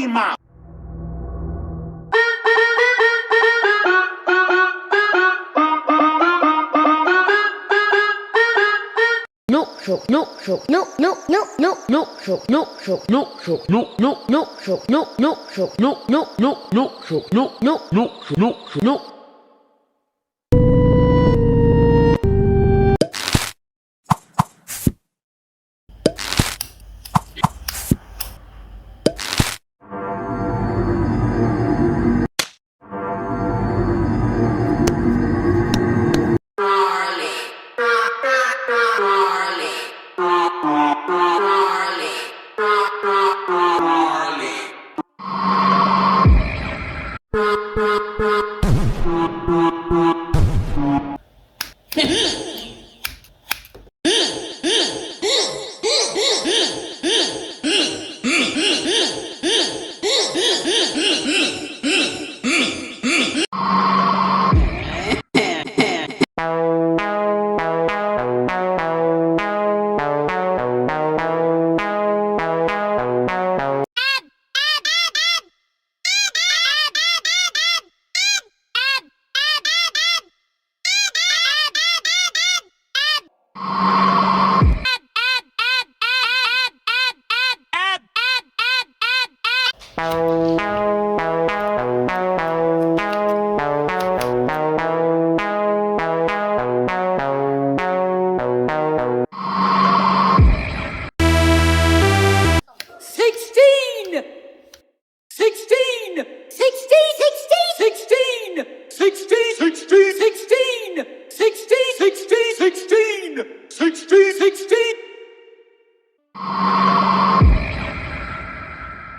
potty mouth. Nok Tok, Nok Tok, Nok Nok Nok Nok Nok Tok, Nok Tok, Nok Tok, Nok Nok Nok Tok, Nok Nok Tok, Nok Nok Nok Nok Tok, Nok Nok Nok Nok Nok.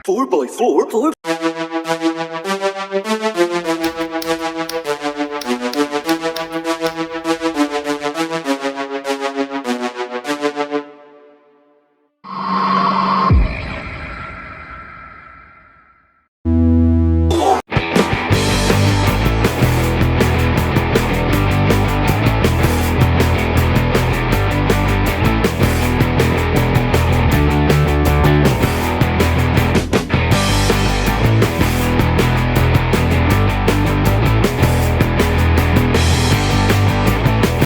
Four by four.